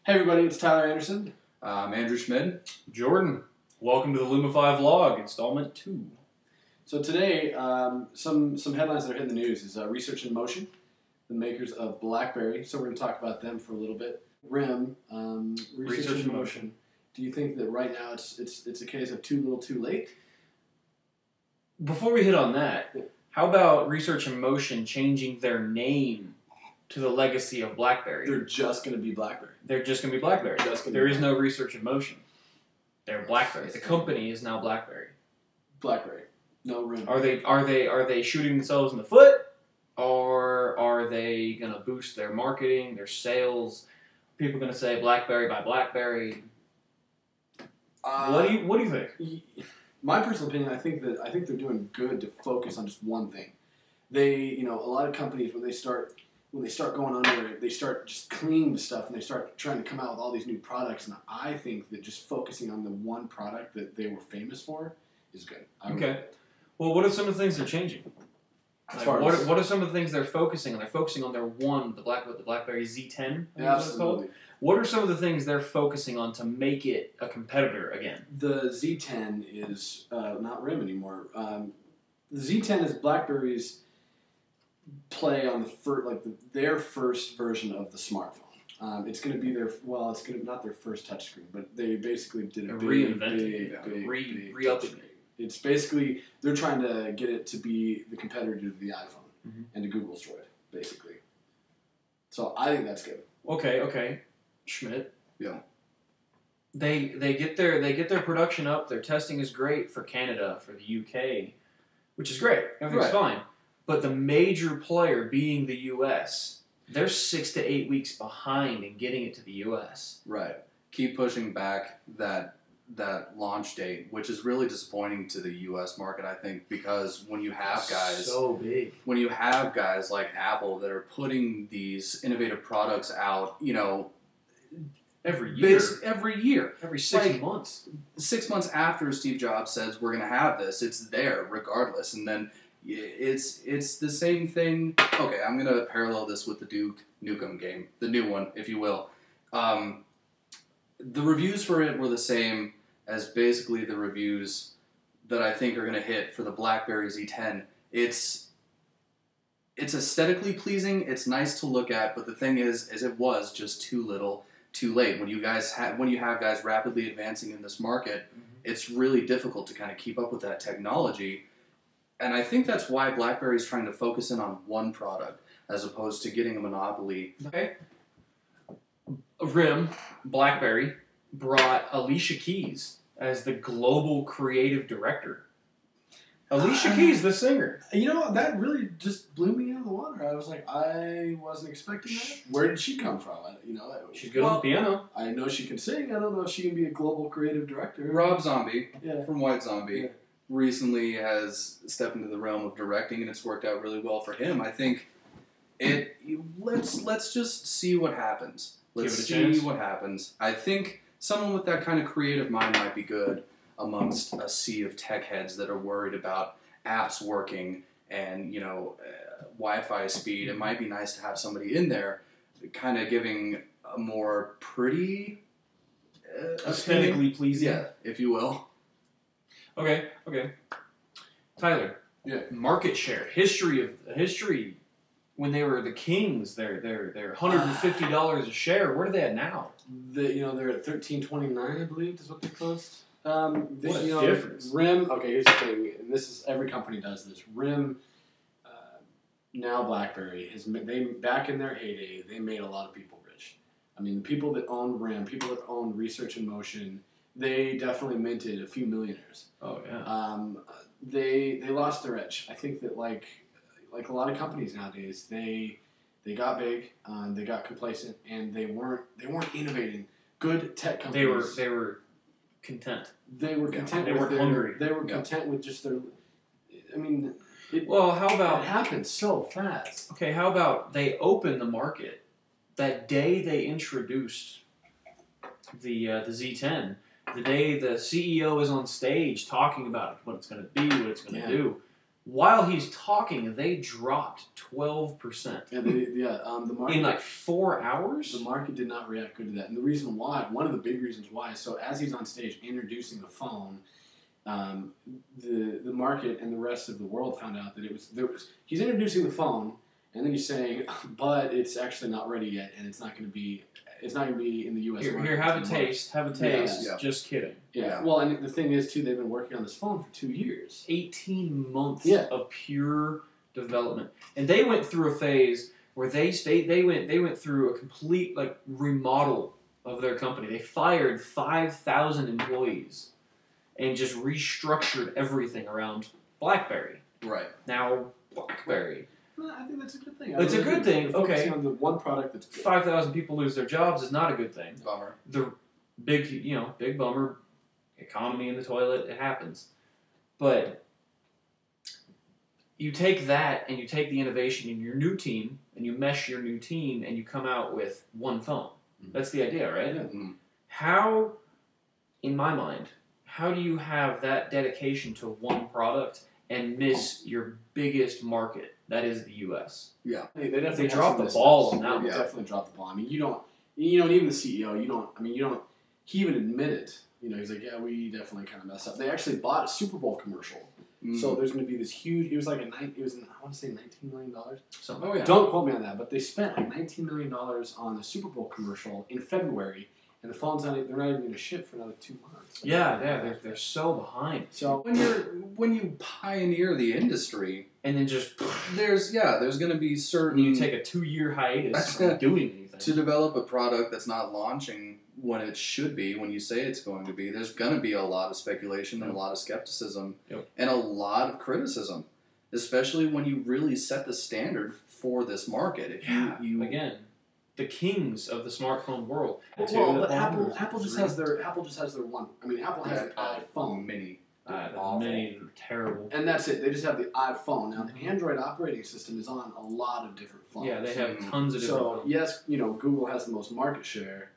Hey everybody, it's Tyler Anderson. I'm Andrew Schmid. Jordan. Welcome to the Lumafi vlog, installment 2. So today, some headlines that are hitting the news is Research in Motion, the makers of Blackberry. So we're going to talk about them for a little bit. RIM, Research in Motion. Do you think that right now it's a case of too little, too late? Before we hit on that, how about Research in Motion changing their name to the legacy of Blackberry? They're just going to be Blackberry. They're just going to be Blackberry. There is no Research in Motion. They're Blackberry. The company is now Blackberry. Blackberry. No RIM. Are they shooting themselves in the foot, or are they going to boost their marketing, their sales? People going to say Blackberry by Blackberry. What do you think? My personal opinion, I think they're doing good to focus on just one thing. A lot of companies when they start going under it, they start just clinging to stuff and they start trying to come out with all these new products. And I think that just focusing on the one product that they were famous for is good. Okay. Well, what are some of the things they're changing? What are some of the things they're focusing on? They're focusing on their the Blackberry Z10. Absolutely. What are some of the things they're focusing on to make it a competitor again? The Z10 is not RIM anymore. The Z10 is BlackBerry's play on their first version of the smartphone. It's going to be it's going to not their first touchscreen, but they basically did a big re-update. It's basically they're trying to get it to be the competitor to the iPhone and to Google's Droid, basically. So I think that's good. Okay. Schmidt. Yeah. They get their production up. Their testing is great for Canada, for the UK, which is great. Everything's fine. But the major player being the US, they're 6 to 8 weeks behind in getting it to the US. Right. Keep pushing back that launch date, which is really disappointing to the US market, I think, because when you have guys like Apple that are putting these innovative products out, every year. Every 6 months. 6 months after Steve Jobs says we're going to have this, it's there regardless. And then it's the same thing. Okay, I'm going to parallel this with the Duke Nukem game, the new one, if you will. The reviews for it were the same as basically the reviews that I think are going to hit for the BlackBerry Z10. It's aesthetically pleasing. It's nice to look at, but the thing is it was just too little, too late. When you have guys rapidly advancing in this market, it's really difficult to kind of keep up with that technology. And I think that's why BlackBerry is trying to focus in on one product as opposed to getting a monopoly. Okay. RIM, BlackBerry, brought Alicia Keys as the global creative director. Alicia Keys, the singer. That really just blew me out of the water. I was like, I wasn't expecting that. Where did she come from? She's good on the piano. I know she can sing. I don't know if she can be a global creative director. Rob Zombie from White Zombie. Yeah. Recently has stepped into the realm of directing, and it's worked out really well for him. I think let's just see what happens. Let's see what happens. I think someone with that kind of creative mind might be good amongst a sea of tech heads that are worried about apps working and Wi-Fi speed. It might be nice to have somebody in there kind of giving a more pretty aesthetically pleasing, if you will. Okay. Tyler. Yeah. Market share. History. When they were the kings, they're $150 a share. Where are they at now? They're at $13.29, I believe, is what they closed. What a difference. RIM. Okay, here's the thing, and this is every company does this. RIM, now BlackBerry, back in their heyday, they made a lot of people rich. I mean, the people that own RIM, people that own Research in Motion, they definitely minted a few millionaires. Oh yeah. They lost their edge. I think that like a lot of companies nowadays, they got big, they got complacent, and they weren't innovating. Good tech companies. They were content. They were content. They were hungry. They were content with just their. I mean, how about it happened so fast? Okay, how about they opened the market that day they introduced the Z10. The day the CEO is on stage talking about what it's going to be, what it's going to do, while he's talking, they dropped 12%. Yeah, the market In like 4 hours? The market did not react good to that. And the reason why, one of the big reasons why, so as he's on stage introducing the phone, the market and the rest of the world found out that he's introducing the phone, and then he's saying, but it's actually not ready yet, and it's not going to be in the U.S. market. Here, have a taste. Have a taste. Yeah. Just kidding. Yeah. Well, and the thing is, too, they've been working on this phone for 2 years. 18 months Yeah. of pure development. And they went through a phase where they went through a complete like remodel of their company. They fired 5,000 employees and just restructured everything around Blackberry. Right. Now Blackberry. Well, I think that's a good thing. It's a good thing. They're focusing Okay. on the one product that's good. 5,000 people lose their jobs is not a good thing. Bummer. The big bummer, economy in the toilet, it happens. But you take that and you take the innovation in your new team and you mesh your new team and you come out with one phone. That's the idea, right? Yeah. Mm. How, in my mind, how do you have that dedication to one product and miss your biggest market? That is the U.S. Yeah. They definitely dropped have the some ball missteps. on that They one. definitely dropped the ball. I mean, even the CEO, he even admitted, he's like, yeah, we definitely kind of messed up. They actually bought a Super Bowl commercial. Mm. So there's going to be this huge, I want to say $19 million. Something. Oh yeah. Don't quote me on that, but they spent like $19 million on the Super Bowl commercial in February, and the phone's they're not even going to ship for another 2 months. Yeah, they're so behind. So When you pioneer the industry, And then just there's going to be certain you take a 2-year hiatus from doing anything. to develop a product that's not launching when it should be, when you say it's going to be. There's going to be a lot of speculation and a lot of skepticism and a lot of criticism, especially when you really set the standard for this market. If you again, the kings of the smartphone world. well, but Apple just has their one. I mean, Apple has an iPhone iPhone. mini. The many are terrible. And that's it. They just have the iPhone. Now, the Android operating system is on a lot of different phones. Yeah, they have tons of different So, phones. yes, Google has the most market share,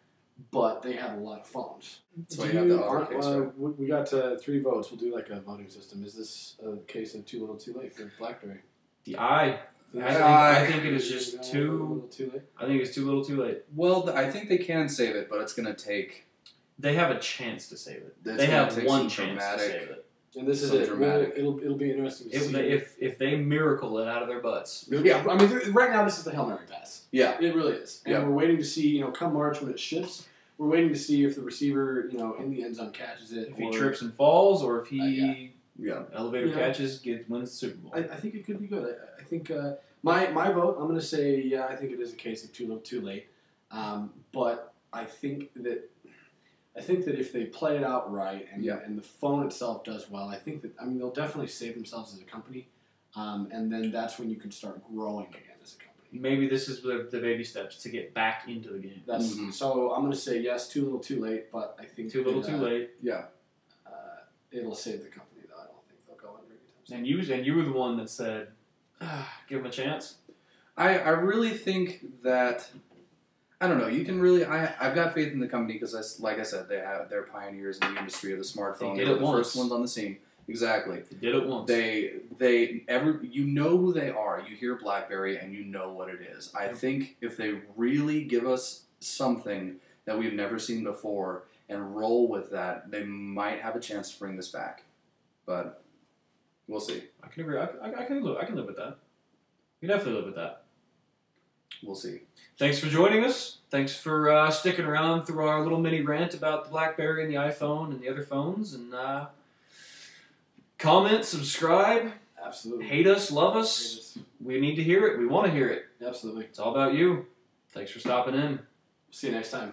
but they have a lot of phones. That's why you have the auto case, right? We got 3 votes. We'll do like a voting system. Is this a case of too little too late for BlackBerry? I think it is just too late. I think it's too little too late. Well, I think they can save it, but it's going to take... They have a chance to save it. It's They gonna have take one some chance to dramatic- save it. And this is So it. dramatic. It'll be interesting to see. If they miracle it out of their butts. Yeah, I mean, right now this is the Hail Mary pass. Yeah. It really is. And Yeah. we're waiting to see, come March when it ships, we're waiting to see if the receiver, in the end zone catches it. If he trips and falls, or if he Yeah. elevator catches, wins the Super Bowl. I think it could be good. I think my vote, I'm going to say, yeah, I think it is a case of too little too late. But I think that if they play it out right and the phone itself does well, I think that, they'll definitely save themselves as a company. And then that's when you can start growing again as a company. Maybe this is the baby steps to get back into the game. That's So I'm going to say yes, too little too late, but I think Too little too late. Yeah. It'll save the company, though. I don't think they'll go under anytime soon. And you were the one that said, give him a chance. I really think that... I don't know. You can really. I've got faith in the company because, like I said, they're pioneers in the industry of the smartphone. They did They were it the once. first ones on the scene. Exactly. They did it once. You know who they are. You hear BlackBerry and you know what it is. I think if they really give us something that we've never seen before and roll with that, they might have a chance to bring this back. But we'll see. I can agree. I can live with that. You can definitely live with that. We'll see. Thanks for joining us. Thanks for sticking around through our little mini rant about the BlackBerry and the iPhone and the other phones. And comment, subscribe, Absolutely. hate us, love us. We need to hear it. We want to hear it. Absolutely. It's all about you. Thanks for stopping in. See you next time.